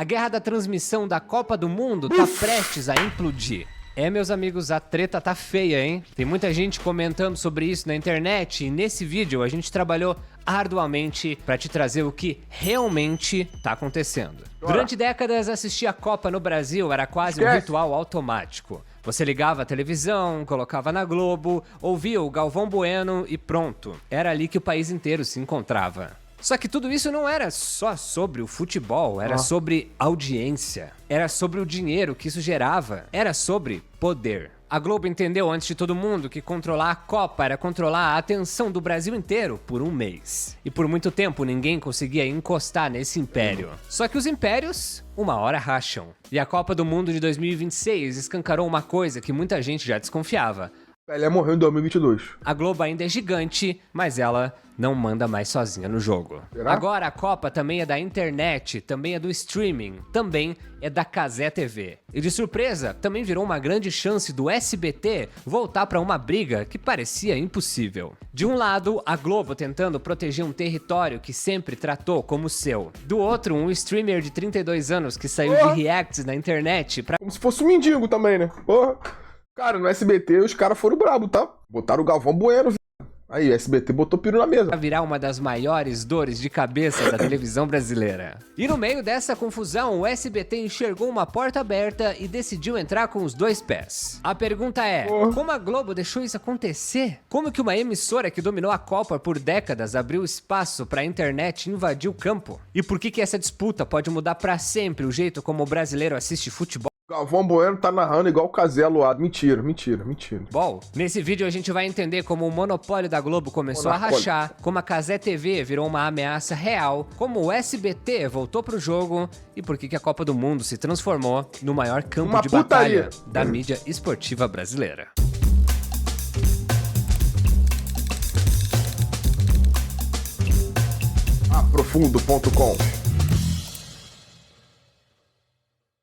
A guerra da transmissão da Copa do Mundo tá prestes a implodir. É, meus amigos, a treta tá feia, hein? Tem muita gente comentando sobre isso na internet e nesse vídeo a gente trabalhou arduamente pra te trazer o que realmente tá acontecendo. Durante décadas, assistir a Copa no Brasil era quase um ritual automático. Você ligava a televisão, colocava na Globo, ouvia o Galvão Bueno e pronto. Era ali que o país inteiro se encontrava. Só que tudo isso não era só sobre o futebol, era sobre audiência, era sobre o dinheiro que isso gerava, era sobre poder. A Globo entendeu antes de todo mundo que controlar a Copa era controlar a atenção do Brasil inteiro por um mês. E por muito tempo ninguém conseguia encostar nesse império. Só que os impérios, uma hora racham. E a Copa do Mundo de 2026 escancarou uma coisa que muita gente já desconfiava. Pelé morreu em 2022. A Globo ainda é gigante, mas ela não manda mais sozinha no jogo. Será? Agora a Copa também é da internet, também é do streaming, também é da Cazé TV. E de surpresa, também virou uma grande chance do SBT voltar para uma briga que parecia impossível. De um lado, a Globo tentando proteger um território que sempre tratou como seu. Do outro, um streamer de 32 anos que saiu de reacts na internet pra... Como se fosse um mendigo também, né? Porra. Cara, no SBT os caras foram brabo, tá? Botaram o Galvão Bueno, aí o SBT botou piro na mesa. Pra virar uma das maiores dores de cabeça da televisão brasileira. E no meio dessa confusão, o SBT enxergou uma porta aberta e decidiu entrar com os dois pés. A pergunta é, como a Globo deixou isso acontecer? Como que uma emissora que dominou a Copa por décadas abriu espaço pra internet invadir o campo? E por que essa disputa pode mudar pra sempre o jeito como o brasileiro assiste futebol? Galvão Bueno tá narrando igual o Cazé Aluado. Mentira. Bom, nesse vídeo a gente vai entender como o monopólio da Globo começou a rachar, como a Cazé TV virou uma ameaça real, como o SBT voltou pro jogo e por que a Copa do Mundo se transformou no maior campo de batalha da mídia esportiva brasileira. Aprofundo.com.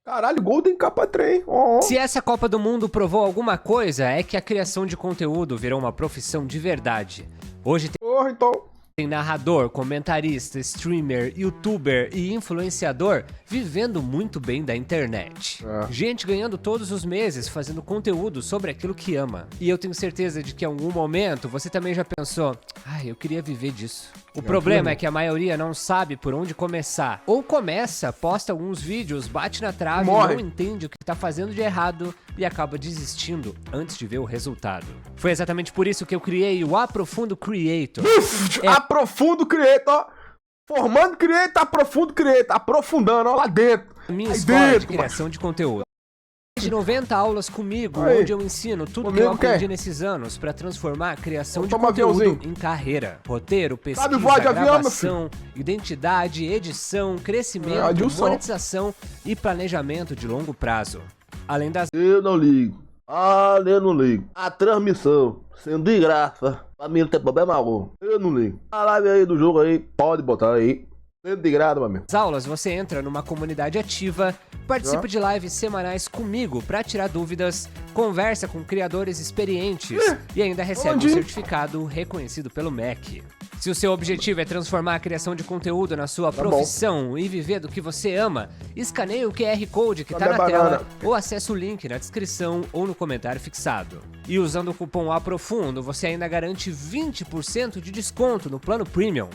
Caralho, Golden capa trem. Se essa Copa do Mundo provou alguma coisa, é que a criação de conteúdo virou uma profissão de verdade. Hoje tem narrador, comentarista, streamer, youtuber e influenciador vivendo muito bem da internet. Gente ganhando todos os meses fazendo conteúdo sobre aquilo que ama. E eu tenho certeza de que em algum momento você também já pensou, eu queria viver disso. O problema é que a maioria não sabe por onde começar. Ou começa, posta alguns vídeos, bate na trave, não entende o que tá fazendo de errado e acaba desistindo antes de ver o resultado. Foi exatamente por isso que eu criei o Aprofundo Creator. Aprofundo Creator, formando Creator, Aprofundo Creator, aprofundando, ó, lá dentro. Minha escola de criação de conteúdo. De 90 aulas comigo, onde eu ensino tudo que eu aprendi nesses anos para transformar a criação de conteúdo em carreira. Roteiro, pesquisa, gravação, identidade, edição, crescimento, monetização e planejamento de longo prazo. Além das... Eu não ligo. Eu não ligo. A transmissão, sendo de graça, pra mim não tem problema algum. Eu não ligo. A live aí do jogo aí, pode botar aí. De graça, meu amigo. Nas aulas, você entra numa comunidade ativa, participa de lives semanais comigo para tirar dúvidas, conversa com criadores experientes e ainda recebe um certificado reconhecido pelo MEC. Se o seu objetivo é transformar a criação de conteúdo na sua profissão e viver do que você ama, escaneie o QR Code que tá na tela ou acesse o link na descrição ou no comentário fixado. E usando o cupom APROFUNDO, você ainda garante 20% de desconto no plano Premium.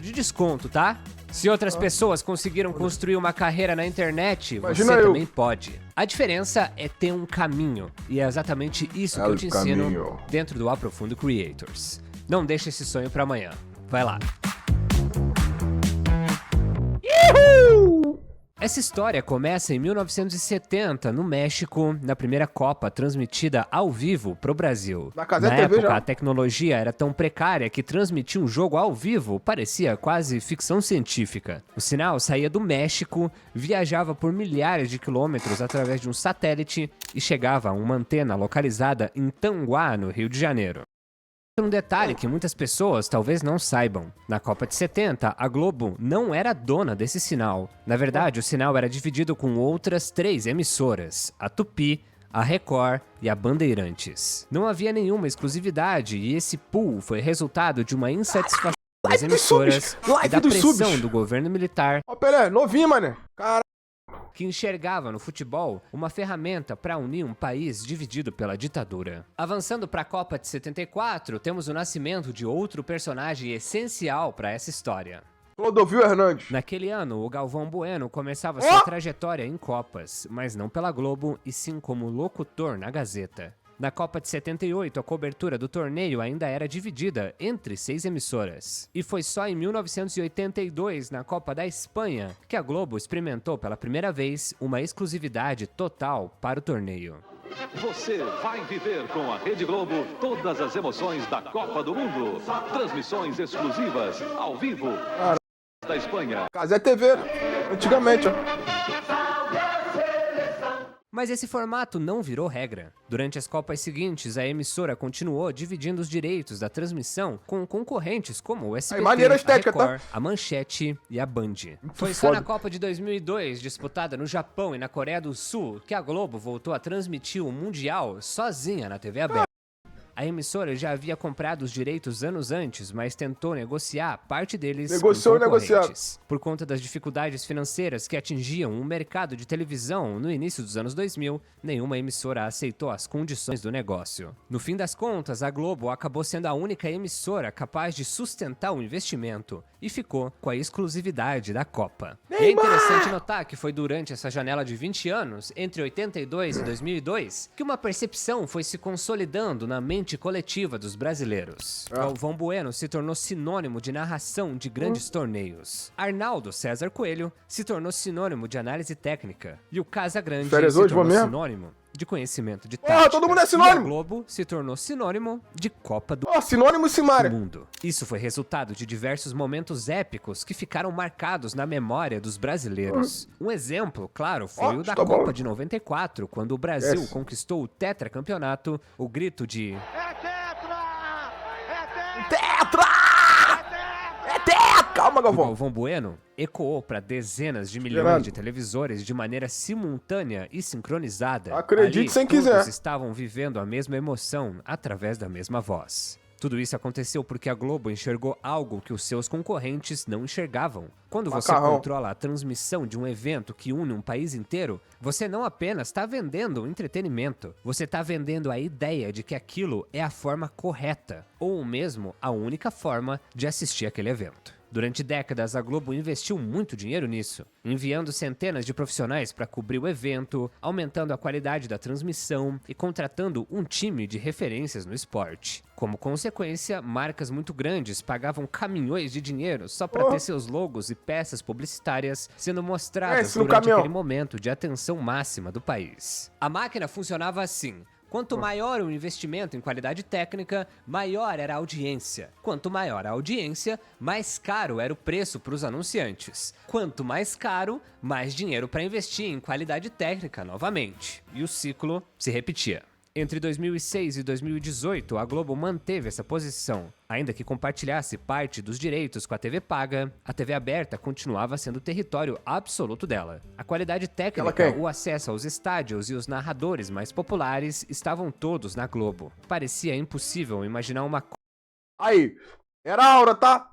De desconto, tá? Se outras pessoas conseguiram construir uma carreira na internet, você também pode. A diferença é ter um caminho, e é exatamente isso que eu te ensino dentro do Aprofundo Creators. Não deixe esse sonho pra amanhã. Vai lá. Essa história começa em 1970, no México, na primeira Copa transmitida ao vivo pro Brasil. Na época, a tecnologia era tão precária que transmitir um jogo ao vivo parecia quase ficção científica. O sinal saía do México, viajava por milhares de quilômetros através de um satélite e chegava a uma antena localizada em Tanguá, no Rio de Janeiro. Um detalhe que muitas pessoas talvez não saibam. Na Copa de 70, a Globo não era dona desse sinal. Na verdade, o sinal era dividido com outras 3 emissoras, a Tupi, a Record e a Bandeirantes. Não havia nenhuma exclusividade e esse pool foi resultado de uma insatisfação das emissoras e da pressão do governo militar. Ó, Pelé, novinho, mané. Caralho. Que enxergava no futebol uma ferramenta para unir um país dividido pela ditadura. Avançando para a Copa de 74, temos o nascimento de outro personagem essencial para essa história. Clodovil Hernandes. Naquele ano, o Galvão Bueno começava sua trajetória em Copas, mas não pela Globo, e sim como locutor na Gazeta. Na Copa de 78, a cobertura do torneio ainda era dividida entre 6 emissoras. E foi só em 1982, na Copa da Espanha, que a Globo experimentou pela primeira vez uma exclusividade total para o torneio. Você vai viver com a Rede Globo todas as emoções da Copa do Mundo. Transmissões exclusivas, ao vivo, da Espanha. Casé TV, antigamente, ó. Mas esse formato não virou regra. Durante as Copas seguintes, a emissora continuou dividindo os direitos da transmissão com concorrentes como o SBT, maneira estética, a Record, a Manchete e a Band. Foi só na Copa de 2002, disputada no Japão e na Coreia do Sul, que a Globo voltou a transmitir o Mundial sozinha na TV aberta. A emissora já havia comprado os direitos anos antes, mas tentou negociar parte deles com concorrentes. Por conta das dificuldades financeiras que atingiam o mercado de televisão no início dos anos 2000, nenhuma emissora aceitou as condições do negócio. No fim das contas, a Globo acabou sendo a única emissora capaz de sustentar o investimento e ficou com a exclusividade da Copa. E é interessante notar que foi durante essa janela de 20 anos, entre 82 e 2002, que uma percepção foi se consolidando na mente coletiva dos brasileiros. Galvão Bueno se tornou sinônimo de narração de grandes torneios. Arnaldo César Coelho se tornou sinônimo de análise técnica. E o Casagrande se tornou sinônimo de conhecimento de tática. Todo mundo é sinônimo. E a Globo se tornou sinônimo de Copa do sinônimo Simária. Mundo. Isso foi resultado de diversos momentos épicos que ficaram marcados na memória dos brasileiros. Um exemplo, claro, foi o da Copa de 94, quando o Brasil conquistou o tetracampeonato. O grito de Calma, Galvão. Galvão Bueno ecoou para dezenas de milhões de televisores de maneira simultânea e sincronizada. Acredite sem quiser. Todos estavam vivendo a mesma emoção através da mesma voz. Tudo isso aconteceu porque a Globo enxergou algo que os seus concorrentes não enxergavam. Quando você controla a transmissão de um evento que une um país inteiro, você não apenas está vendendo entretenimento, você está vendendo a ideia de que aquilo é a forma correta, ou mesmo a única forma de assistir aquele evento. Durante décadas, a Globo investiu muito dinheiro nisso, enviando centenas de profissionais para cobrir o evento, aumentando a qualidade da transmissão e contratando um time de referências no esporte. Como consequência, marcas muito grandes pagavam caminhões de dinheiro só para ter seus logos e peças publicitárias sendo mostradas durante aquele momento de atenção máxima do país. A máquina funcionava assim. Quanto maior o investimento em qualidade técnica, maior era a audiência. Quanto maior a audiência, mais caro era o preço para os anunciantes. Quanto mais caro, mais dinheiro para investir em qualidade técnica novamente. E o ciclo se repetia. Entre 2006 e 2018, a Globo manteve essa posição. Ainda que compartilhasse parte dos direitos com a TV paga, a TV aberta continuava sendo território absoluto dela. A qualidade técnica, o acesso aos estádios e os narradores mais populares estavam todos na Globo. Parecia impossível imaginar uma Aí, era a aura, tá?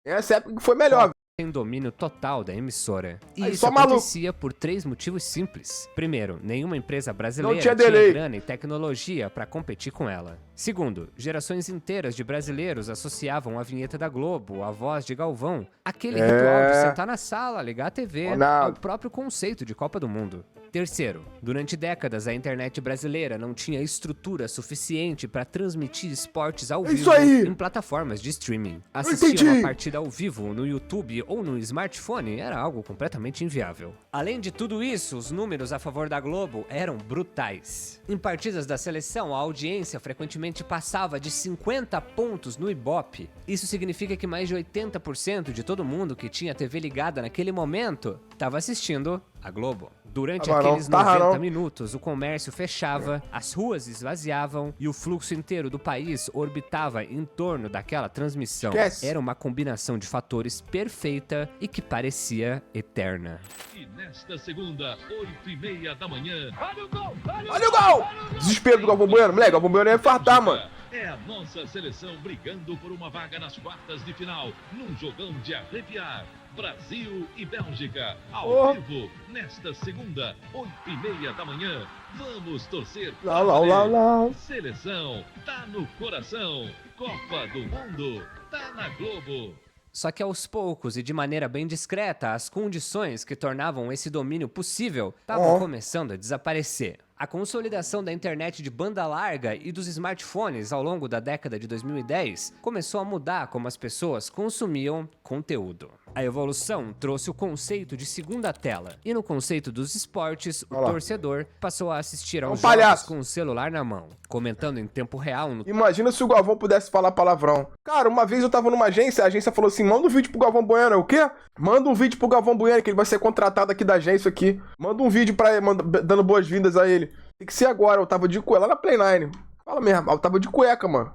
Essa época que foi melhor. Tem domínio total da emissora. E isso acontecia por 3 motivos simples. Primeiro, nenhuma empresa brasileira tinha grana e tecnologia para competir com ela. Segundo, gerações inteiras de brasileiros associavam a vinheta da Globo, a voz de Galvão, aquele ritual de sentar na sala, ligar a TV, ao próprio conceito de Copa do Mundo. Terceiro, durante décadas a internet brasileira não tinha estrutura suficiente para transmitir esportes ao vivo em plataformas de streaming. Assistir uma partida ao vivo no YouTube ou no smartphone era algo completamente inviável. Além de tudo isso, os números a favor da Globo eram brutais. Em partidas da seleção, a audiência frequentemente passava de 50 pontos no Ibope. Isso significa que mais de 80% de todo mundo que tinha TV ligada naquele momento estava assistindo a Globo. Durante Tava aqueles não, tava 90 não. minutos, o comércio fechava, as ruas esvaziavam e o fluxo inteiro do país orbitava em torno daquela transmissão. Esquece. Era uma combinação de fatores perfeita e que parecia eterna. E nesta segunda, 8h30 da manhã. Olha o gol! Olha o gol! Desespero do Galvão Bueno, moleque. Galvão Bueno ia infartar, mano. É a nossa seleção brigando por uma vaga nas quartas de final, num jogão de arrepiar. Brasil e Bélgica, ao vivo, nesta segunda, 8h30 da manhã. Vamos torcer pra Lá, lá, lá, valer. lá. Seleção, tá no coração. Copa do Mundo, tá na Globo. Só que aos poucos e de maneira bem discreta, as condições que tornavam esse domínio possível estavam começando a desaparecer. A consolidação da internet de banda larga e dos smartphones ao longo da década de 2010 começou a mudar como as pessoas consumiam conteúdo. A evolução trouxe o conceito de segunda tela, e no conceito dos esportes, o torcedor passou a assistir aos jogos palhaço. com o celular na mão, comentando em tempo real no Imagina se o Galvão pudesse falar palavrão. Cara, uma vez eu tava numa agência, a agência falou assim, manda um vídeo pro Galvão Bueno. O quê? Manda um vídeo pro Galvão Bueno, que ele vai ser contratado aqui da agência aqui. Manda um vídeo pra ele, dando boas-vindas a ele. Tem que ser agora, eu tava de cueca, lá na Play 9. Fala mesmo, eu tava de cueca, mano.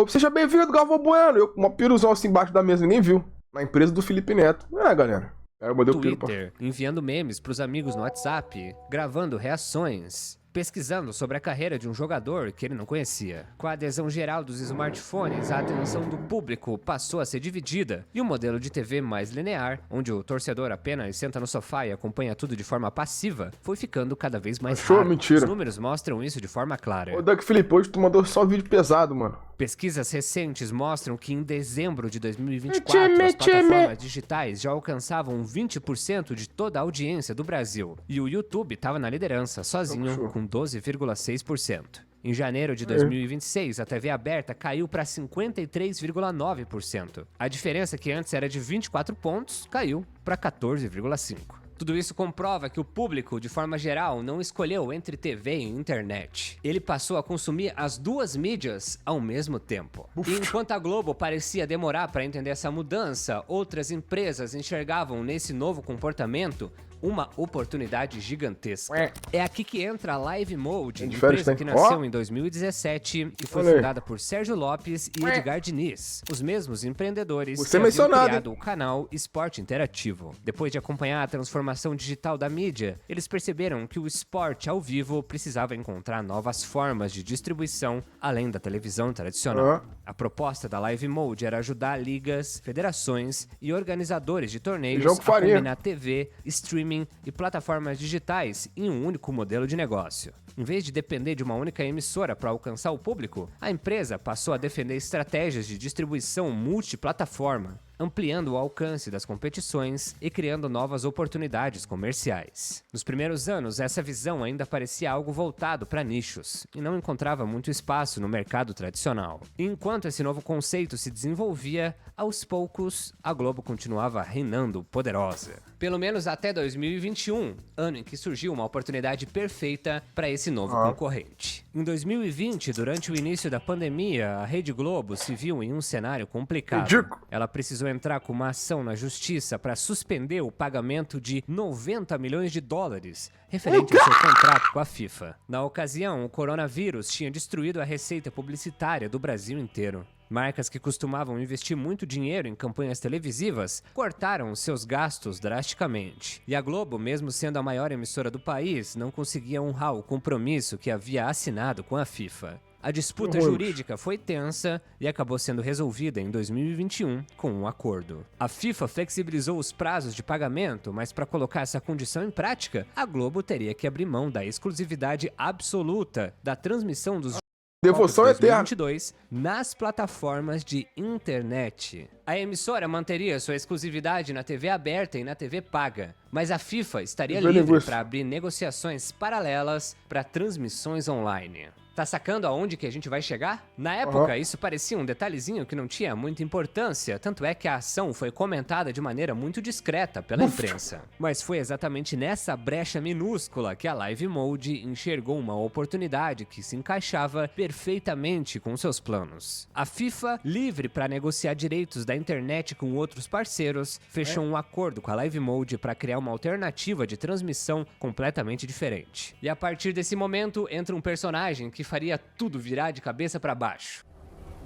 Seja bem-vindo, Galvão Bueno. Eu com uma piruzão assim embaixo da mesa, ninguém viu. Na empresa do Felipe Neto. Galera. Eu mandei o piro pra... Twitter, enviando memes pros amigos no WhatsApp, gravando reações, pesquisando sobre a carreira de um jogador que ele não conhecia. Com a adesão geral dos smartphones, a atenção do público passou a ser dividida, e o modelo de TV mais linear, onde o torcedor apenas senta no sofá e acompanha tudo de forma passiva, foi ficando cada vez mais Achou? raro. Mentira. Os números mostram isso de forma clara. Ô, Doug Felipe, hoje tu mandou só vídeo pesado, mano. Pesquisas recentes mostram que em dezembro de 2024, as plataformas digitais já alcançavam 20% de toda a audiência do Brasil. E o YouTube estava na liderança, sozinho, com 12,6%. Em janeiro de 2026, a TV aberta caiu para 53,9%. A diferença, que antes era de 24 pontos, caiu para 14,5%. Tudo isso comprova que o público, de forma geral, não escolheu entre TV e internet. Ele passou a consumir as duas mídias ao mesmo tempo. E enquanto a Globo parecia demorar para entender essa mudança, outras empresas enxergavam nesse novo comportamento uma oportunidade gigantesca. É aqui que entra a Live Mode, empresa que nasceu em 2017 e foi fundada por Sérgio Lopes e Edgar Diniz, os mesmos empreendedores que haviam criado o canal Esporte Interativo. Depois de acompanhar a transformação digital da mídia, eles perceberam que o esporte ao vivo precisava encontrar novas formas de distribuição além da televisão tradicional. A proposta da Live Mode era ajudar ligas, federações e organizadores de torneios a combinar TV, streaming e plataformas digitais em um único modelo de negócio. Em vez de depender de uma única emissora para alcançar o público, a empresa passou a defender estratégias de distribuição multiplataforma, ampliando o alcance das competições e criando novas oportunidades comerciais. Nos primeiros anos, essa visão ainda parecia algo voltado para nichos e não encontrava muito espaço no mercado tradicional. E enquanto esse novo conceito se desenvolvia, aos poucos, a Globo continuava reinando poderosa. Pelo menos até 2021, ano em que surgiu uma oportunidade perfeita para esse novo concorrente. Em 2020, durante o início da pandemia, a Rede Globo se viu em um cenário complicado. Ela precisou entrar com uma ação na justiça para suspender o pagamento de 90 milhões de dólares referente ao seu contrato com a FIFA. Na ocasião, o coronavírus tinha destruído a receita publicitária do Brasil inteiro. Marcas que costumavam investir muito dinheiro em campanhas televisivas cortaram seus gastos drasticamente. E a Globo, mesmo sendo a maior emissora do país, não conseguia honrar o compromisso que havia assinado com a FIFA. A disputa jurídica foi tensa e acabou sendo resolvida em 2021 com um acordo. A FIFA flexibilizou os prazos de pagamento, mas para colocar essa condição em prática, a Globo teria que abrir mão da exclusividade absoluta da transmissão dos Devoção eterna 2022 nas plataformas de internet. A emissora manteria sua exclusividade na TV aberta e na TV paga, mas a FIFA estaria livre para abrir negociações paralelas para transmissões online. Tá sacando aonde que a gente vai chegar? Na época, isso parecia um detalhezinho que não tinha muita importância, tanto é que a ação foi comentada de maneira muito discreta pela imprensa. Mas foi exatamente nessa brecha minúscula que a Live Mode enxergou uma oportunidade que se encaixava perfeitamente com seus planos. A FIFA, livre para negociar direitos da internet com outros parceiros, fechou um acordo com a Live Mode para criar uma alternativa de transmissão completamente diferente. E a partir desse momento entra um personagem que faria tudo virar de cabeça para baixo.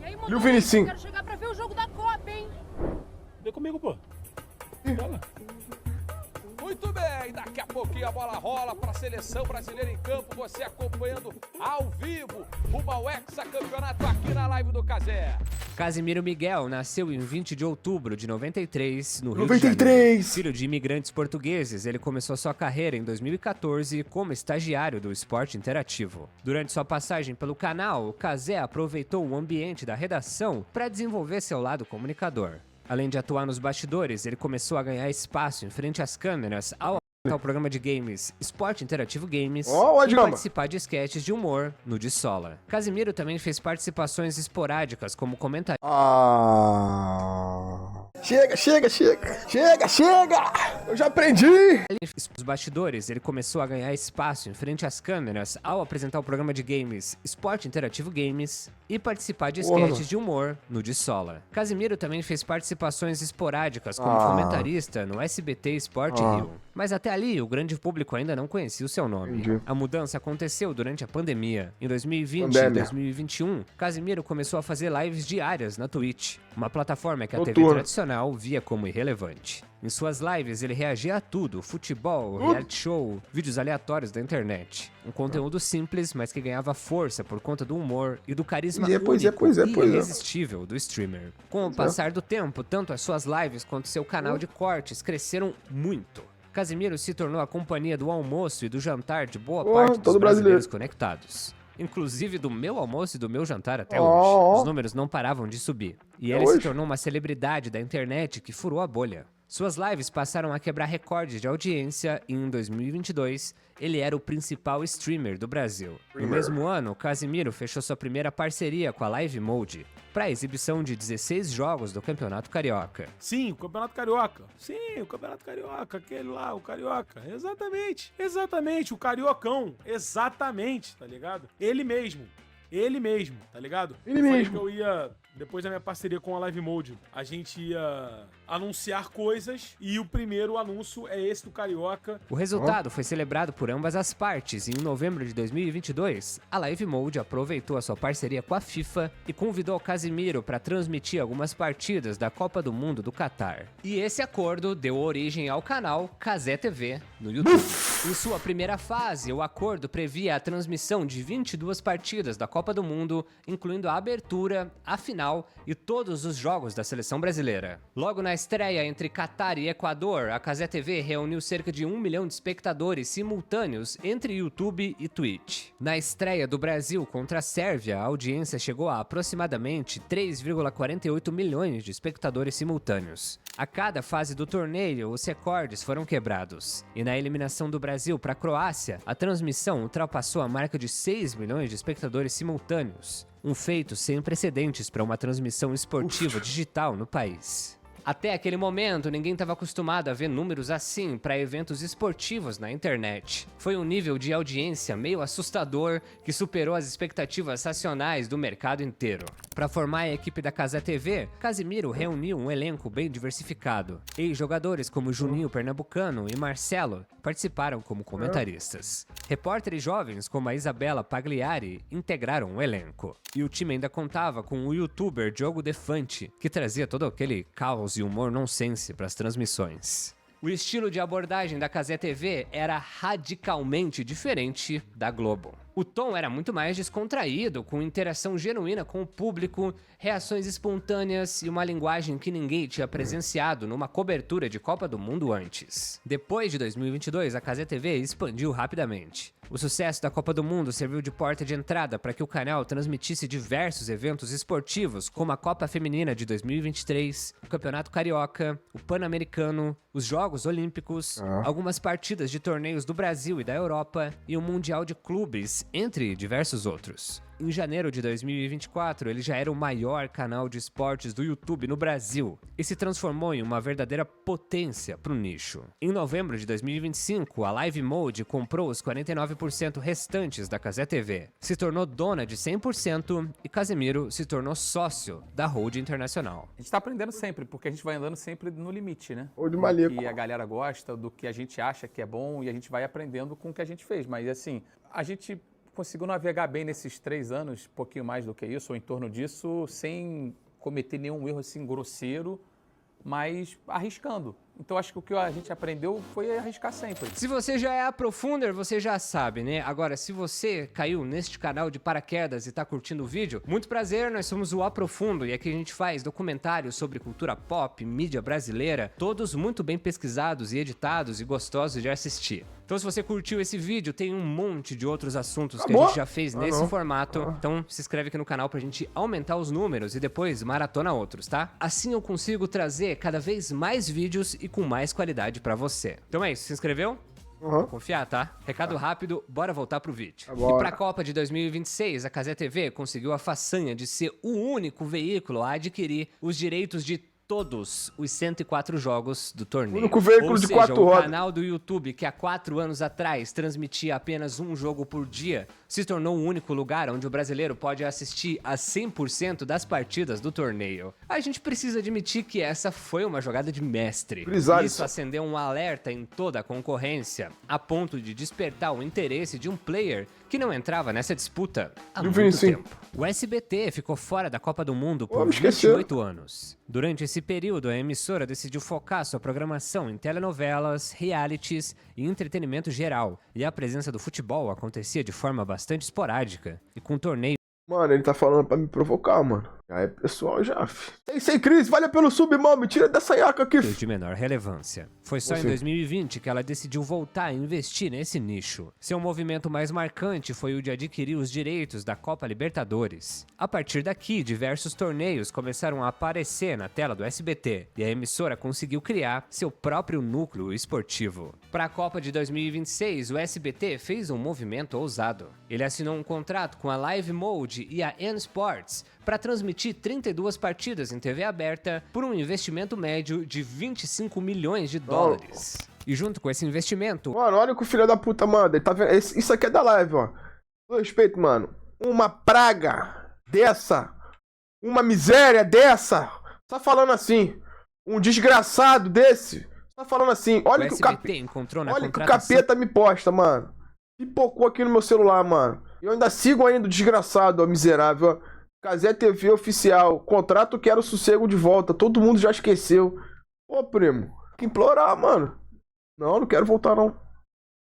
E aí, E o Vinicinho? eu quero chegar pra ver o jogo da Copa, hein? Vem comigo, pô. Fala. Muito bem, daqui a pouquinho a bola rola para a seleção brasileira em campo, você acompanhando ao vivo rumo ao hexacampeonato aqui na live do Cazé. Casimiro Miguel nasceu em 20 de outubro de 93, no Rio de 93. Janeiro. Filho de imigrantes portugueses, ele começou sua carreira em 2014 como estagiário do Esporte Interativo. Durante sua passagem pelo canal, o Cazé aproveitou o ambiente da redação para desenvolver seu lado comunicador. Além de atuar nos bastidores, ele começou a ganhar espaço em frente às câmeras ao apresentar o programa de games Esporte Interativo Games e participar de sketches de humor no De Sola. Casimiro também fez participações esporádicas como comentarista. Chega! Eu já aprendi! Nos bastidores, ele começou a ganhar espaço em frente às câmeras ao apresentar o programa de games Esporte Interativo Games e participar de sketches de humor no De Sola. Casimiro também fez participações esporádicas como comentarista no SBT Esporte Rio. Mas até ali, o grande público ainda não conhecia o seu nome. Entendi. A mudança aconteceu durante a pandemia. Em 2020 e 2021, Casimiro começou a fazer lives diárias na Twitch, uma plataforma que a TV tradicional via como irrelevante. Em suas lives, ele reagia a tudo: futebol, reality show, vídeos aleatórios da internet. Um conteúdo simples, mas que ganhava força por conta do humor e do carisma único e irresistível do streamer. Com o passar do tempo, tanto as suas lives quanto seu canal de cortes cresceram muito. Casimiro se tornou a companhia do almoço e do jantar de boa parte dos brasileiros conectados. Inclusive do meu almoço e do meu jantar até hoje. Os números não paravam de subir. E ele se tornou uma celebridade da internet que furou a bolha. Suas lives passaram a quebrar recordes de audiência e em 2022 ele era o principal streamer do Brasil. No mesmo ano, Casimiro fechou sua primeira parceria com a Live Mode para a exibição de 16 jogos do Campeonato Carioca. Sim, o Campeonato Carioca. Sim, o Campeonato Carioca, aquele lá, o Carioca. Exatamente, o Cariocão. Exatamente, tá ligado? Ele mesmo, tá ligado? Ele mesmo. Que eu ia, depois da minha parceria com a Live Mode, a gente ia anunciar coisas e o primeiro anúncio é esse do Carioca. O resultado foi celebrado por ambas as partes e em novembro de 2022, a Live Mode aproveitou a sua parceria com a FIFA e convidou o Casimiro para transmitir algumas partidas da Copa do Mundo do Catar. E esse acordo deu origem ao canal Cazé TV no YouTube. Em sua primeira fase, o acordo previa a transmissão de 22 partidas da Copa do Mundo, incluindo a abertura, a final e todos os jogos da seleção brasileira. Logo na estreia entre Catar e Equador, a Cazé TV reuniu cerca de 1 milhão de espectadores simultâneos entre YouTube e Twitch. Na estreia do Brasil contra a Sérvia, a audiência chegou a aproximadamente 3,48 milhões de espectadores simultâneos. A cada fase do torneio, os recordes foram quebrados. E na eliminação do Brasil para a Croácia, a transmissão ultrapassou a marca de 6 milhões de espectadores simultâneos. Um feito sem precedentes para uma transmissão esportiva digital no país. Até aquele momento, ninguém estava acostumado a ver números assim para eventos esportivos na internet. Foi um nível de audiência meio assustador que superou as expectativas racionais do mercado inteiro. Para formar a equipe da Cazé TV, Casimiro reuniu um elenco bem diversificado. Ex-jogadores como Juninho Pernambucano e Marcelo participaram como comentaristas. Repórteres jovens como a Isabela Pagliari integraram o elenco. E o time ainda contava com o youtuber Diogo Defante, que trazia todo aquele caos e humor nonsense para as transmissões. O estilo de abordagem da Cazé TV era radicalmente diferente da Globo. O tom era muito mais descontraído, com interação genuína com o público, reações espontâneas e uma linguagem que ninguém tinha presenciado numa cobertura de Copa do Mundo antes. Depois de 2022, a Cazé TV expandiu rapidamente. O sucesso da Copa do Mundo serviu de porta de entrada para que o canal transmitisse diversos eventos esportivos, como a Copa Feminina de 2023, o Campeonato Carioca, o Pan-Americano, os Jogos Olímpicos, algumas partidas de torneios do Brasil e da Europa e o Mundial de Clubes entre diversos outros. Em janeiro de 2024, ele já era o maior canal de esportes do YouTube no Brasil e se transformou em uma verdadeira potência para o nicho. Em novembro de 2025, a Live Mode comprou os 49% restantes da Cazé TV, se tornou dona de 100% e Casemiro se tornou sócio da Hold Internacional. A gente tá aprendendo sempre, porque a gente vai andando sempre no limite, né? Ou de Do maníaco. que a galera gosta, do que a gente acha que é bom e a gente vai aprendendo com o que a gente fez. Mas assim, a gente conseguiu navegar bem nesses 3 anos, um pouquinho mais do que isso, ou em torno disso, sem cometer nenhum erro assim grosseiro, mas arriscando. Então acho que o que a gente aprendeu foi arriscar sempre. Se você já é Aprofunder, você já sabe, né? Agora, se você caiu neste canal de paraquedas e tá curtindo o vídeo, muito prazer, nós somos o Aprofundo e aqui a gente faz documentários sobre cultura pop, mídia brasileira, todos muito bem pesquisados e editados e gostosos de assistir. Então se você curtiu esse vídeo, tem um monte de outros assuntos que a gente já fez nesse formato. Então se inscreve aqui no canal pra gente aumentar os números e depois maratona outros, tá? Assim eu consigo trazer cada vez mais vídeos e com mais qualidade pra você. Então é isso, se inscreveu? Confiar, tá? Recado rápido, bora voltar pro vídeo. E pra Copa de 2026, a Cazé TV conseguiu a façanha de ser o único veículo a adquirir os direitos de todos os 104 jogos do torneio. O único veículo de 4 o rodas. canal do YouTube que há 4 anos atrás transmitia apenas um jogo por dia, se tornou o único lugar onde o brasileiro pode assistir a 100% das partidas do torneio. A gente precisa admitir que essa foi uma jogada de mestre. Isso acendeu um alerta em toda a concorrência, a ponto de despertar o interesse de um player que não entrava nessa disputa há muito tempo. O SBT ficou fora da Copa do Mundo por 28 anos. Durante esse período, a emissora decidiu focar sua programação em telenovelas, realities e entretenimento geral, e a presença do futebol acontecia de forma bastante esporádica, e com torneio. Mano, ele tá falando pra me provocar, mano. Aí, pessoal, já... Sem crise, valeu pelo sub, mano. Me tira dessa iaca aqui. De menor relevância. Foi só em 2020 que ela decidiu voltar a investir nesse nicho. Seu movimento mais marcante foi o de adquirir os direitos da Copa Libertadores. A partir daqui, diversos torneios começaram a aparecer na tela do SBT, e a emissora conseguiu criar seu próprio núcleo esportivo. Para a Copa de 2026, o SBT fez um movimento ousado. Ele assinou um contrato com a Live Mode e a N Sports para transmitir 32 partidas em TV aberta por um investimento médio de 25 milhões de dólares. E junto com esse investimento... Mano, olha o que o filho da puta manda. Ele tá vendo? Isso aqui é da live, ó. Com respeito, mano. Uma praga dessa, uma miséria dessa, tá falando assim. Um desgraçado desse, tá falando assim. Olha que o capeta me posta, mano. Pipocou aqui no meu celular, mano. Eu ainda sigo ainda o desgraçado, ó, miserável, ó. Cazé TV oficial, contrato quero sossego de volta, todo mundo já esqueceu. Pô, primo, tem que implorar, mano. Não quero voltar, não.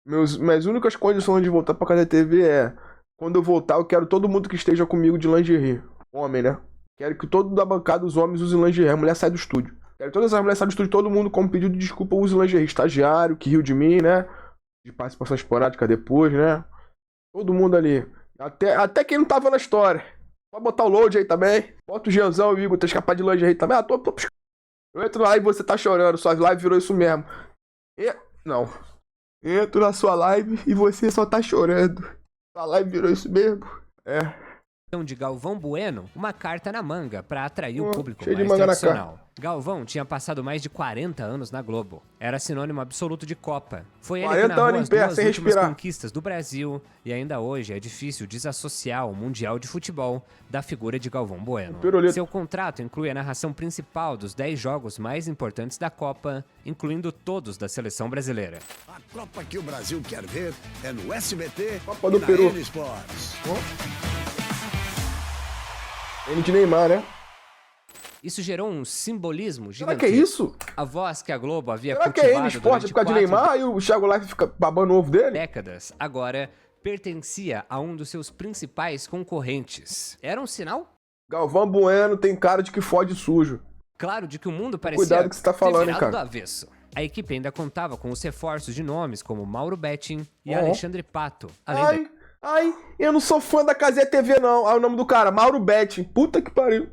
Minhas únicas condições de voltar pra Cazé TV é... Quando eu voltar, eu quero todo mundo que esteja comigo de lingerie. Homem, né? Quero que todo da bancada, os homens, usem lingerie. A mulher sai do estúdio. Quero que todas as mulheres saiam do estúdio, todo mundo, como pedido de desculpa, use lingerie. Estagiário, que riu de mim, né? De participação esporádica depois, né? Todo mundo ali. Até quem não tava na história. Pode botar o load aí também. Bota o Gianzão e o Igor, tá escapado de lingerie também. Ah, eu entro lá e você tá chorando. Sua live virou isso mesmo. Não. Entro na sua live e você só tá chorando. Sua live virou isso mesmo. De Galvão Bueno, uma carta na manga para atrair o público mais tradicional. Galvão tinha passado mais de 40 anos na Globo. Era sinônimo absoluto de Copa. Foi ele que narrou as duas últimas conquistas do Brasil, e ainda hoje é difícil desassociar o Mundial de Futebol da figura de Galvão Bueno. Seu contrato inclui a narração principal dos 10 jogos mais importantes da Copa, incluindo todos da seleção brasileira. A Copa que o Brasil quer ver é no SBT Copa do Peru. N Sports. N de Neymar, né? Isso gerou um simbolismo gigantesco. Será que é isso? A voz que a Globo havia cultivado durante Será que é N Sport por causa de Neymar e o Thiago Life fica babando o ovo dele? Décadas, agora pertencia a um dos seus principais concorrentes. Era um sinal? Galvão Bueno tem cara de que fode sujo. Claro, de que o mundo parecia Cuidado que você tá falando, ter virado cara. do avesso. A equipe ainda contava com os reforços de nomes como Mauro Betting e Alexandre Pato. Ai, eu não sou fã da Cazé TV, não. Olha o nome do cara, Mauro Betting. Puta que pariu.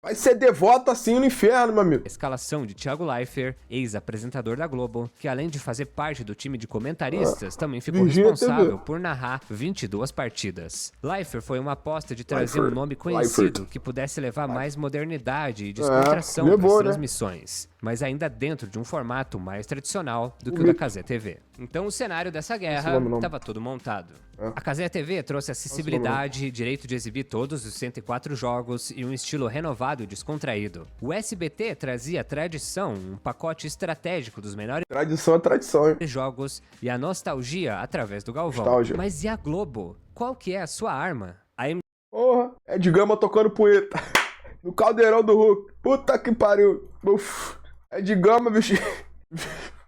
Vai ser devoto assim no inferno, meu amigo. A escalação de Thiago Leifert, ex-apresentador da Globo, que além de fazer parte do time de comentaristas, também ficou Virgínia responsável TV. por narrar 22 partidas. Leifert foi uma aposta de trazer um Leifert. nome conhecido que pudesse levar mais modernidade e descontração para as levou, né? transmissões, mas ainda dentro de um formato mais tradicional do que o da Cazé TV. Então o cenário dessa guerra estava todo montado. A Cazé TV trouxe acessibilidade, direito de exibir todos os 104 jogos e um estilo renovado e descontraído. O SBT trazia tradição, um pacote estratégico dos melhores Tradição é tradição, hein? jogos e a nostalgia através do Galvão. Nostalgia. Mas e a Globo? Qual que é a sua arma? A Porra, é de Gama tocando poeta. No caldeirão do Hulk. Puta que pariu. Uf. É de Gama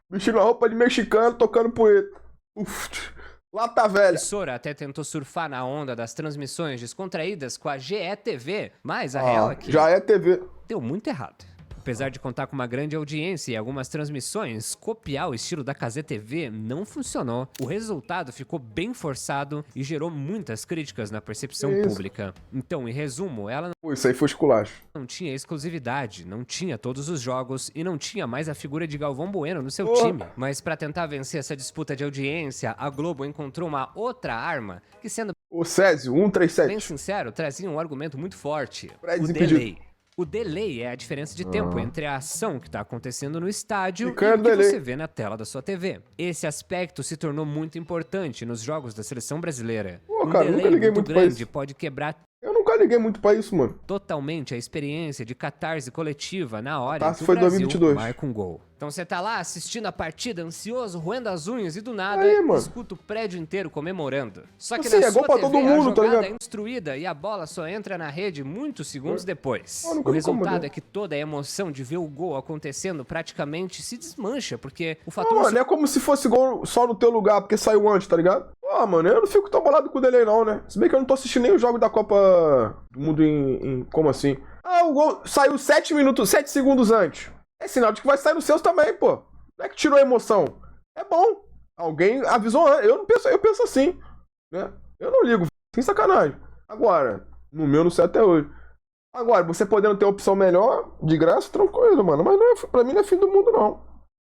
vestindo a roupa de mexicano tocando poeta. Uf. Lá tá velha. emissora até tentou surfar na onda das transmissões descontraídas com a GETV, mas a real é que Já é TV. deu muito errado. Apesar de contar com uma grande audiência e algumas transmissões, copiar o estilo da Cazé TV não funcionou. O resultado ficou bem forçado e gerou muitas críticas na percepção pública. Então, em resumo, ela Pô, isso aí foi esculacho. não tinha exclusividade, não tinha todos os jogos e não tinha mais a figura de Galvão Bueno no seu time. Mas para tentar vencer essa disputa de audiência, a Globo encontrou uma outra arma que, sendo O Césio, bem 137. sincero, trazia um argumento muito forte: Fred o desimpedido. delay. O delay é a diferença de tempo entre a ação que está acontecendo no estádio Fica e o que delay. você vê na tela da sua TV. Esse aspecto se tornou muito importante nos jogos da seleção brasileira. Pô, Um cara, delay nunca liguei muito muito pra grande isso. pode quebrar Eu nunca liguei muito pra isso, mano. totalmente a experiência de catarse coletiva na hora em Catarse que o foi Brasil 2022. marca um gol. Então você tá lá assistindo a partida, ansioso, roendo as unhas e do nada Aí, mano. escuta o prédio inteiro comemorando. Só que Assim, na é gol sua pra TV todo mundo, a tá jogada ligado? é instruída e a bola só entra na rede muitos segundos depois. Eu nunca O me resultado incomodei. é que toda a emoção de ver o gol acontecendo praticamente se desmancha, porque o Não, fator mano, é como se fosse gol só no teu lugar, porque saiu antes, tá ligado? Pô, mano, eu não fico tão bolado com o delay não, né? Se bem que eu não tô assistindo nem o jogo da Copa do Mundo como assim? Ah, o gol saiu 7 segundos antes. É sinal de que vai sair nos seus também, pô. Não é que tirou a emoção. É bom. Alguém avisou antes. Eu penso assim, né? Eu não ligo, sem sacanagem. Agora, no meu não sei até hoje. Agora, você podendo ter opção melhor, de graça, tranquilo, mano. Mas não é, pra mim não é fim do mundo, não.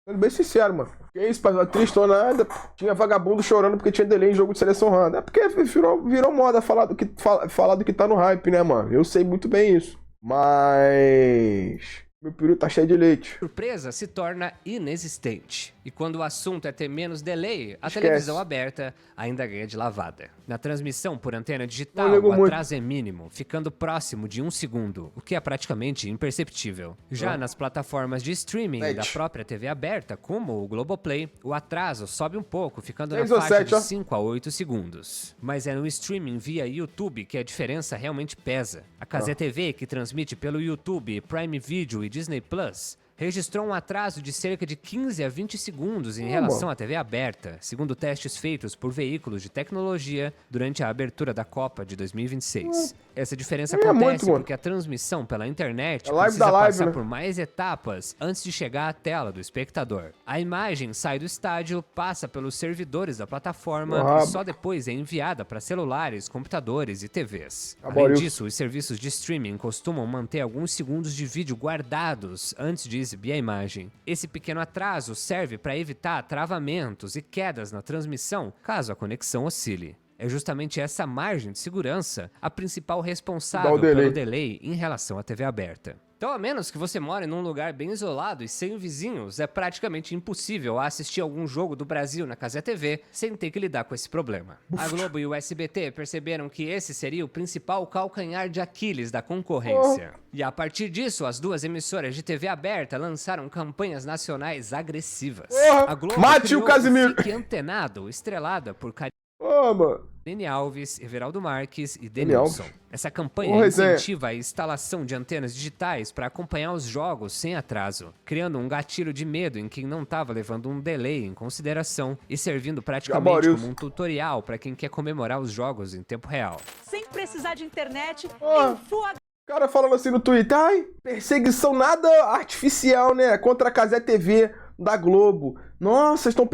Sendo bem sincero, mano. Que isso, pai, não é triste ou nada. Tinha vagabundo chorando porque tinha delay em jogo de seleção randa. É porque virou moda falar do que tá no hype, né, mano? Eu sei muito bem isso. Mas meu peru tá cheio de leite. surpresa se torna inexistente. E quando o assunto é ter menos delay, a Esquece. televisão aberta ainda ganha de lavada. Na transmissão por antena digital, Não ligo o muito. atraso é mínimo, ficando próximo de 1 segundo, o que é praticamente imperceptível. Já nas plataformas de streaming Sete. da própria TV aberta, como o Globoplay, o atraso sobe um pouco, ficando na 6 ou faixa 7, de ó. 5 a 8 segundos. Mas é no streaming via YouTube que a diferença realmente pesa. A Cazé TV, que transmite pelo YouTube, Prime Video e Disney Plus, registrou um atraso de cerca de 15 a 20 segundos em relação à TV aberta, segundo testes feitos por veículos de tecnologia durante a abertura da Copa de 2026. Essa diferença muito, acontece mano. porque a transmissão pela internet É live precisa da live, passar né? por mais etapas antes de chegar à tela do espectador. A imagem sai do estádio, passa pelos servidores da plataforma e só depois é enviada para celulares, computadores e TVs. Além Aboriu. disso, os serviços de streaming costumam manter alguns segundos de vídeo guardados antes de exibir a imagem. Esse pequeno atraso serve para evitar travamentos e quedas na transmissão caso a conexão oscile. É justamente essa margem de segurança a principal responsável pelo delay em relação à TV aberta. Então, a menos que você more num lugar bem isolado e sem vizinhos, é praticamente impossível assistir algum jogo do Brasil na Cazé TV sem ter que lidar com esse problema. A Globo e o SBT perceberam que esse seria o principal calcanhar de Aquiles da concorrência. E a partir disso, as duas emissoras de TV aberta lançaram campanhas nacionais agressivas. A Globo Mate criou o Casimiro! Fique Antenado, estrelada por Ô, mano. Nene Alves, Everaldo Marques e Nene Denilson. Alves. Essa campanha Ô, resenha. incentiva a instalação de antenas digitais para acompanhar os jogos sem atraso, criando um gatilho de medo em quem não estava levando um delay em consideração e servindo praticamente Gaborius. como um tutorial para quem quer comemorar os jogos em tempo real. Sem precisar de internet, Ó. em Full HD. O cara falando assim no Twitter, ai, perseguição nada artificial, né? Contra a Cazé TV da Globo. Nossa, estão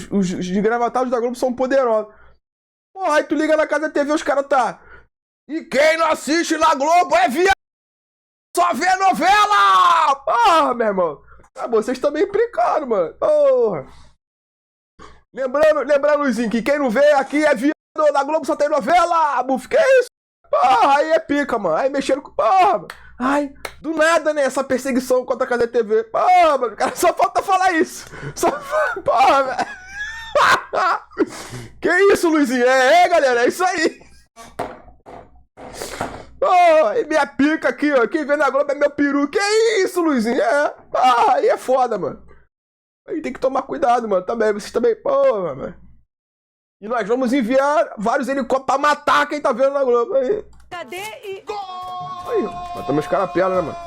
os desgravatados da Globo são poderosos. Porra, aí tu liga na Cazé TV, os caras tá. E quem não assiste na Globo é viado! Só vê novela! Porra, meu irmão. Ah, vocês também implicaram, mano. Porra. Lembrando, Luizinho, que quem não vê aqui é viado, na Globo só tem novela, buf, que isso? Porra, aí é pica, mano. Aí mexendo com... Porra, mano. Ai, do nada, né, essa perseguição contra a Casa TV. Porra, mano, cara, só falta falar isso. Porra, velho. Que isso, Luizinho? Galera, é isso aí. Oh, e minha pica aqui, ó. Quem vê na Globo é meu peru. Que isso, Luizinho? Aí é foda, mano. Aí tem que tomar cuidado, mano. Também, vocês também. Porra, mano. E nós vamos enviar vários helicópteros pra matar quem tá vendo na Globo. Aí. Cadê e... Aí, matamos os caras a pela, né, mano?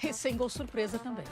E sem gol surpresa também.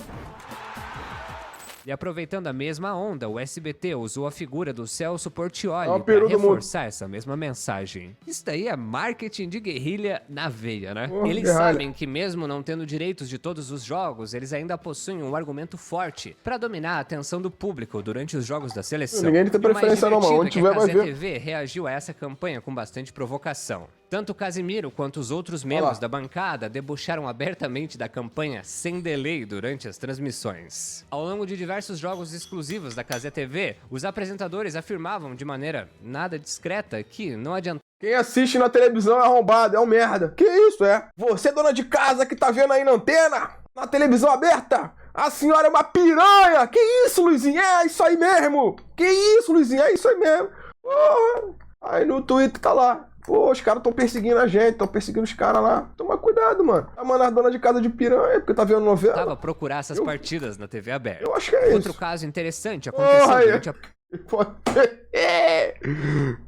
E aproveitando a mesma onda, o SBT usou a figura do Celso Portiolli o para peru do reforçar essa mesma mensagem. Isso daí é marketing de guerrilha na veia, né? Oh, Eles guerrilha. sabem que mesmo não tendo direitos de todos os jogos, eles ainda possuem um argumento forte para dominar a atenção do público durante os jogos da seleção. Ninguém tem E o mais preferência não, mano. divertido Onde é que tiver a vai Cazé ver. TV reagiu a essa campanha com bastante provocação. Tanto o Casimiro quanto os outros membros da bancada debocharam abertamente da campanha sem delay durante as transmissões. Ao longo de diversos jogos exclusivos da Cazé TV, os apresentadores afirmavam de maneira nada discreta que não adiantava. Quem assiste na televisão é arrombado, é um merda. Que isso, é? Você, dona de casa que tá vendo aí na antena, na televisão aberta, a senhora é uma piranha. Que isso, Luizinho? É isso aí mesmo. Que isso, Luizinho? É isso aí mesmo. Porra. Aí no Twitter tá lá. Pô, os caras tão perseguindo a gente, tão perseguindo os caras lá. Toma cuidado, mano. Tá mandando a dona de casa de piranha, porque tá vendo novela. Tava procurar essas partidas na TV aberta. Eu acho que é Outro isso. caso interessante aconteceu durante a...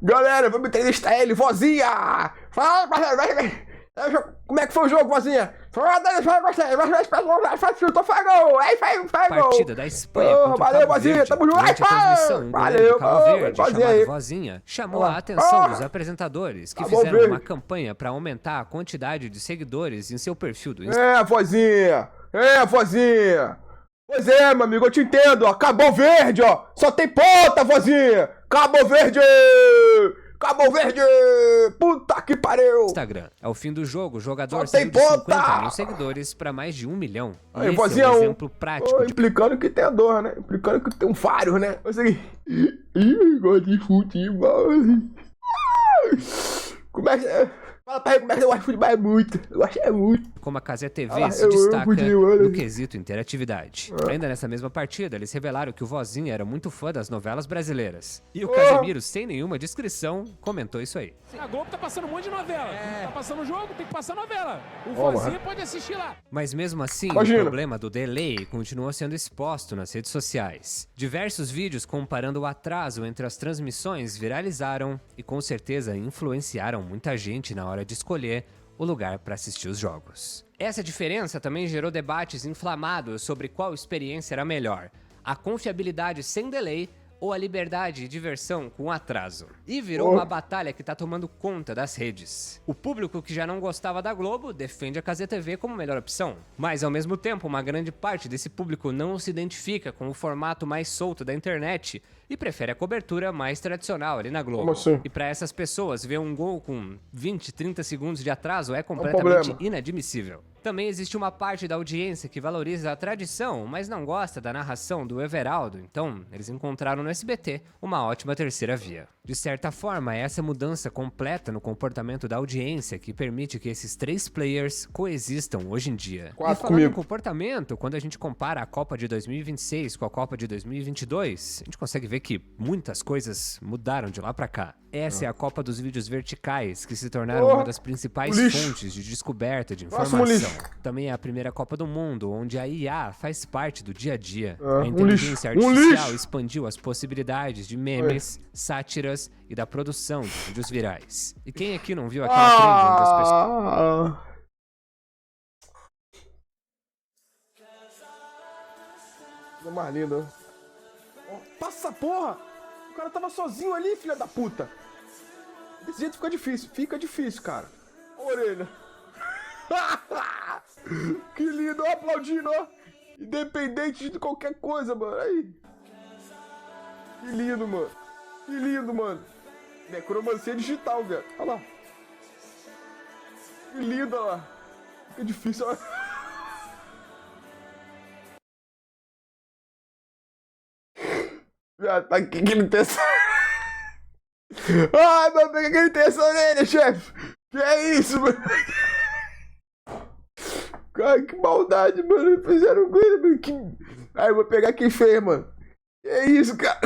Galera, vamos entrevistar ele, vozinha! Fala, como é que foi o jogo, vozinha? Partida da Espanha contra o valeu, Cabo vozinha, Verde. tamo junto. Durante a transmissão, um goleiro Valeu, do Cabo Verde, vozinha chamado aí. Vozinha, chamou Olha lá. a atenção dos apresentadores, que Cabo fizeram Verde. uma campanha para aumentar a quantidade de seguidores em seu perfil do Instagram. Vozinha! Vozinha! Pois é, meu amigo, eu te entendo, ó. Cabo Verde, ó. Só tem ponta, vozinha! Cabo Verde! Cabo Verde! Puta que pariu! Instagram. Ao fim do jogo, o jogador Só tem saiu de ponta! 50 mil seguidores para mais de 1 milhão. E Aí, esse vozinha, é um um- exemplo prático de Implicando que tem a dor, né? Implicando que tem um vários, né? Mas aqui. Ih, gosto de futebol. Como é que. Fala pra ele como é que eu gosto de futebol, é muito. Eu gosto é muito. como a Cazé TV Ah, se eu destaca podia, olha. no quesito interatividade. Ainda nessa mesma partida, eles revelaram que o Vozinha era muito fã das novelas brasileiras. E o Casemiro, sem nenhuma descrição, comentou isso aí. A Globo tá passando um monte de novela. Tá passando jogo, tem que passar novela. O Ó, Vozinha pode assistir lá. Mas mesmo assim, Imagina. o problema do delay continua sendo exposto nas redes sociais. Diversos vídeos comparando o atraso entre as transmissões viralizaram e com certeza influenciaram muita gente na hora de escolher o lugar para assistir os jogos. Essa diferença também gerou debates inflamados sobre qual experiência era melhor: a confiabilidade sem delay ou a liberdade e diversão com atraso. E virou uma batalha que tá tomando conta das redes. O público que já não gostava da Globo defende a Cazé TV como melhor opção. Mas ao mesmo tempo, uma grande parte desse público não se identifica com o formato mais solto da internet e prefere a cobertura mais tradicional ali na Globo. Como assim? E para essas pessoas, ver um gol com 20, 30 segundos de atraso é completamente problema. inadmissível. Também existe uma parte da audiência que valoriza a tradição, mas não gosta da narração do Everaldo, então eles encontraram no SBT uma ótima terceira via. De certa forma, é essa mudança completa no comportamento da audiência que permite que esses três players coexistam hoje em dia. Quatro E falando comigo. em comportamento, quando a gente compara a Copa de 2026 com a Copa de 2022, a gente consegue ver que muitas coisas mudaram de lá pra cá. Essa é a Copa dos vídeos verticais, que se tornaram uma das principais lixo. fontes de descoberta de Próximo informação. lixo. Também é a primeira Copa do Mundo, onde a IA faz parte do dia a dia. Ah, A um inteligência lixo. Um artificial lixo. expandiu as possibilidades de memes, sátiras e da produção de vídeos virais. E quem aqui não viu aquela trend onde as pessoas... Coisa mais linda. Ó, passa, porra! O cara tava sozinho ali, filha da puta. Desse jeito fica difícil. Fica difícil, cara. Orelha. Que lindo, ó, aplaudindo, ó. Independente de qualquer coisa, mano. Aí. Que lindo, mano. Que lindo, mano. Necromancia digital, velho. Olha lá. Que lindo, olha lá. Que difícil. Já tá aqui que ele tem essa... Ai, meu Deus, que ele tem essa orelha, chefe? Que é isso, mano? Cara, que maldade, mano. Fizeram com ele, mano. Que... Ai, eu vou pegar quem fez, mano. Que é isso, cara?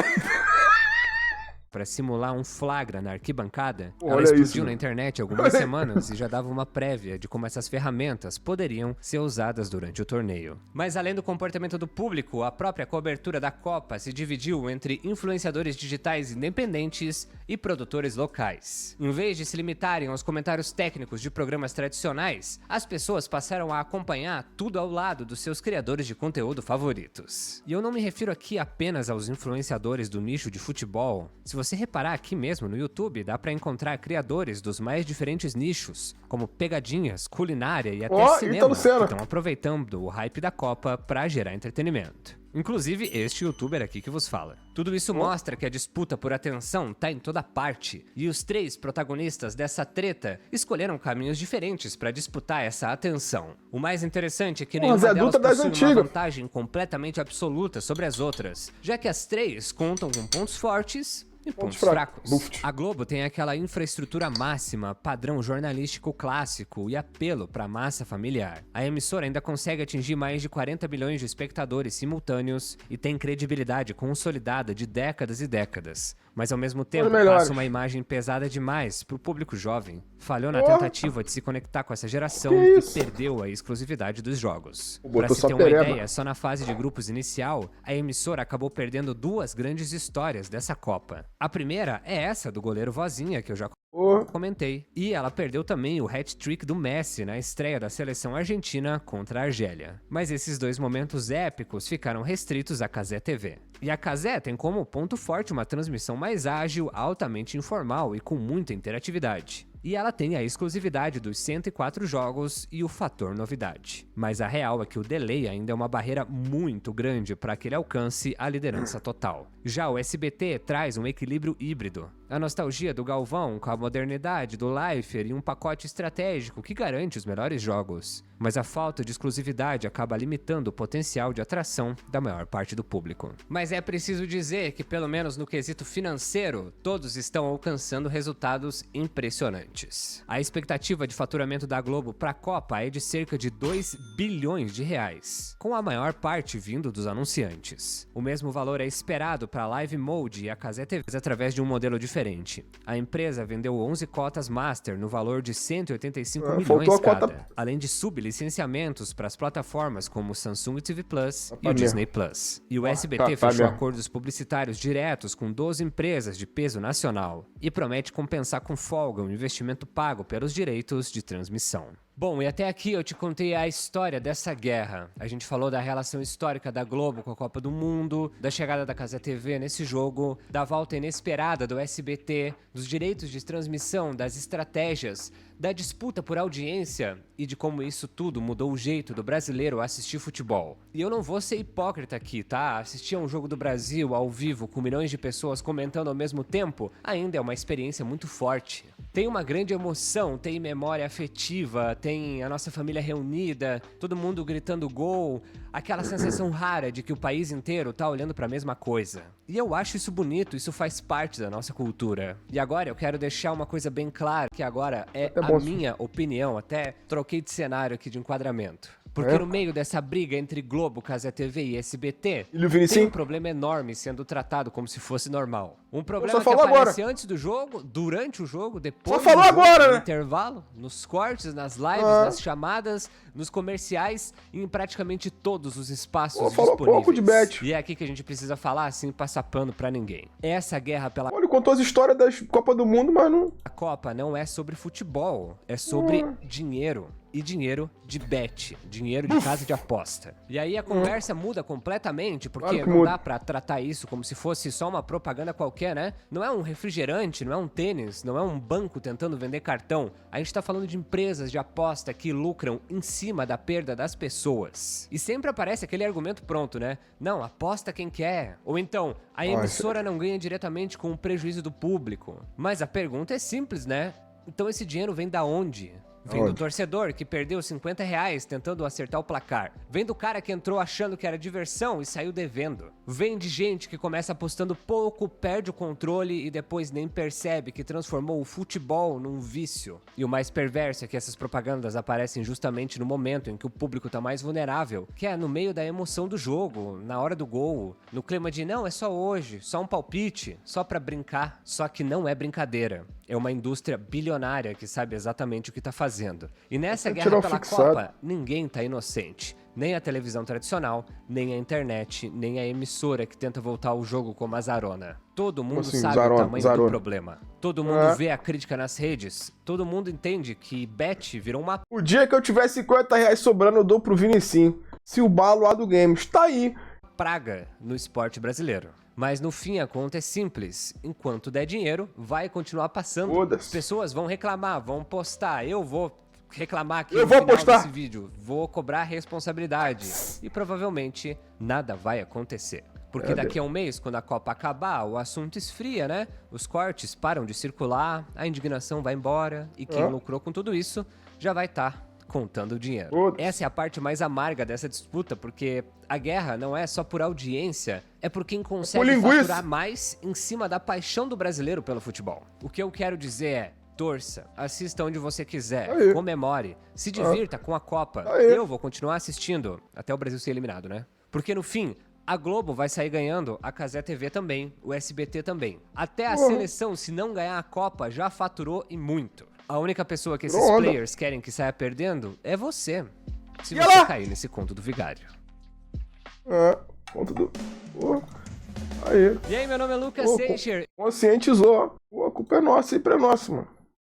Para simular um flagra na arquibancada, ela Olha explodiu isso, na mano. internet há algumas semanas e já dava uma prévia de como essas ferramentas poderiam ser usadas durante o torneio. Mas além do comportamento do público, a própria cobertura da Copa se dividiu entre influenciadores digitais independentes e produtores locais. Em vez de se limitarem aos comentários técnicos de programas tradicionais, as pessoas passaram a acompanhar tudo ao lado dos seus criadores de conteúdo favoritos. E eu não me refiro aqui apenas aos influenciadores do nicho de futebol. Se você reparar aqui mesmo no YouTube, dá pra encontrar criadores dos mais diferentes nichos, como pegadinhas, culinária e até cinema, que estão aproveitando o hype da Copa pra gerar entretenimento. Inclusive este youtuber aqui que vos fala. Tudo isso mostra que a disputa por atenção tá em toda parte, e os três protagonistas dessa treta escolheram caminhos diferentes pra disputar essa atenção. O mais interessante é que nenhuma delas possui uma vantagem completamente absoluta sobre as outras, já que as três contam com pontos fortes e pontos fracos. A Globo tem aquela infraestrutura máxima, padrão jornalístico clássico e apelo para a massa familiar. A emissora ainda consegue atingir mais de 40 milhões de espectadores simultâneos e tem credibilidade consolidada de décadas e décadas. Mas ao mesmo tempo passa uma imagem pesada demais pro público jovem. Falhou na tentativa de se conectar com essa geração e perdeu a exclusividade dos jogos. Pra se ter uma ideia, só na fase de grupos inicial, a emissora acabou perdendo duas grandes histórias dessa Copa. A primeira é essa do goleiro Vozinha, que eu já comentei. E ela perdeu também o hat-trick do Messi na estreia da seleção argentina contra a Argélia. Mas esses dois momentos épicos ficaram restritos à Cazé TV. E a Cazé tem como ponto forte uma transmissão mais ágil, altamente informal e com muita interatividade. E ela tem a exclusividade dos 104 jogos e o fator novidade. Mas a real é que o delay ainda é uma barreira muito grande para que ele alcance a liderança total. Já o SBT traz um equilíbrio híbrido. A nostalgia do Galvão com a modernidade do Leifert e um pacote estratégico que garante os melhores jogos. Mas a falta de exclusividade acaba limitando o potencial de atração da maior parte do público. Mas é preciso dizer que, pelo menos no quesito financeiro, todos estão alcançando resultados impressionantes. A expectativa de faturamento da Globo para a Copa é de cerca de 2 bilhões de reais, com a maior parte vindo dos anunciantes. O mesmo valor é esperado para a Live Mode e a Cazé TV através de um modelo diferente. A empresa vendeu 11 cotas Master no valor de 185 milhões cada, além de sublicenciamentos para as plataformas como o Samsung TV Plus e o Disney Plus. E o SBT fechou acordos publicitários diretos com 12 empresas de peso nacional e promete compensar com folga o investimento pago pelos direitos de transmissão. Bom, e até aqui eu te contei a história dessa guerra. A gente falou da relação histórica da Globo com a Copa do Mundo, da chegada da Cazé TV nesse jogo, da volta inesperada do SBT, dos direitos de transmissão, das estratégias, da disputa por audiência e de como isso tudo mudou o jeito do brasileiro assistir futebol. E eu não vou ser hipócrita aqui, tá? Assistir a um jogo do Brasil ao vivo com milhões de pessoas comentando ao mesmo tempo ainda é uma experiência muito forte. Tem uma grande emoção, tem memória afetiva, tem a nossa família reunida, todo mundo gritando gol, aquela sensação rara de que o país inteiro tá olhando pra mesma coisa. E eu acho isso bonito, isso faz parte da nossa cultura. E agora eu quero deixar uma coisa bem clara, que agora é a minha opinião, até troquei de cenário aqui de enquadramento. Porque no meio dessa briga entre Globo, Cazé TV e SBT, tem um problema enorme sendo tratado como se fosse normal. Um problema que aparece antes do jogo, durante o jogo, depois do jogo, no intervalo, nos cortes, nas lives, nas chamadas, nos comerciais e em praticamente todos os espaços disponíveis. E é aqui que a gente precisa falar sem passar pano pra ninguém. Essa guerra pela... Olha, contou as histórias da Copa do Mundo, mas não... A Copa não é sobre futebol, é sobre dinheiro. E dinheiro de bet, dinheiro de casa de aposta. E aí a conversa muda completamente, porque não dá pra tratar isso como se fosse só uma propaganda qualquer, né? Não é um refrigerante, não é um tênis, não é um banco tentando vender cartão. A gente tá falando de empresas de aposta que lucram em cima da perda das pessoas. E sempre aparece aquele argumento pronto, né? Não, aposta quem quer. Ou então, a emissora não ganha diretamente com o prejuízo do público. Mas a pergunta é simples, né? Então esse dinheiro vem da onde? Vem do Aonde? torcedor que perdeu R$50 tentando acertar o placar. Vem do cara que entrou achando que era diversão e saiu devendo. Vem de gente que começa apostando pouco, perde o controle e depois nem percebe que transformou o futebol num vício. E o mais perverso é que essas propagandas aparecem justamente no momento em que o público tá mais vulnerável, que é no meio da emoção do jogo, na hora do gol, no clima de não, é só hoje, só um palpite, só pra brincar. Só que não é brincadeira. É uma indústria bilionária que sabe exatamente o que tá fazendo. E nessa Tem que guerra tirar o pela fixado. Copa, ninguém tá inocente. Nem a televisão tradicional, nem a internet, nem a emissora que tenta voltar o jogo como a Zarona. Todo mundo assim, sabe Zarona, o tamanho Zarona? do problema. Todo mundo vê a crítica nas redes. Todo mundo entende que bet virou uma O dia que eu tiver R$50 sobrando, eu dou pro Vinicim. Se o balo lá do Games. Tá aí. praga no esporte brasileiro. Mas no fim a conta é simples. Enquanto der dinheiro, vai continuar passando. Foda-se. As pessoas vão reclamar, vão postar. Eu vou reclamar aqui Eu no vou final postar. desse vídeo. Vou cobrar responsabilidade. E provavelmente nada vai acontecer. Porque daqui a um mês, quando a Copa acabar, o assunto esfria, né? Os cortes param de circular, a indignação vai embora. E quem lucrou com tudo isso já vai estar contando o dinheiro. Putz. Essa é a parte mais amarga dessa disputa, porque a guerra não é só por audiência, é por quem consegue linguiça. faturar mais em cima da paixão do brasileiro pelo futebol. O que eu quero dizer é, torça, assista onde você quiser, Aí. comemore, se divirta com a Copa. Aí. Eu vou continuar assistindo até o Brasil ser eliminado, né? Porque no fim, a Globo vai sair ganhando, a Cazé TV também, o SBT também. Até a seleção, se não ganhar a Copa, já faturou e muito. A única pessoa que esses Onda. players querem que saia perdendo é você. Se E você ela? cair nesse conto do vigário. Ponto do... Pô, aí. E aí, meu nome é Lucas Ô, Seixer. Conscientizou. Pô, a culpa é nossa, sempre é nossa, mano.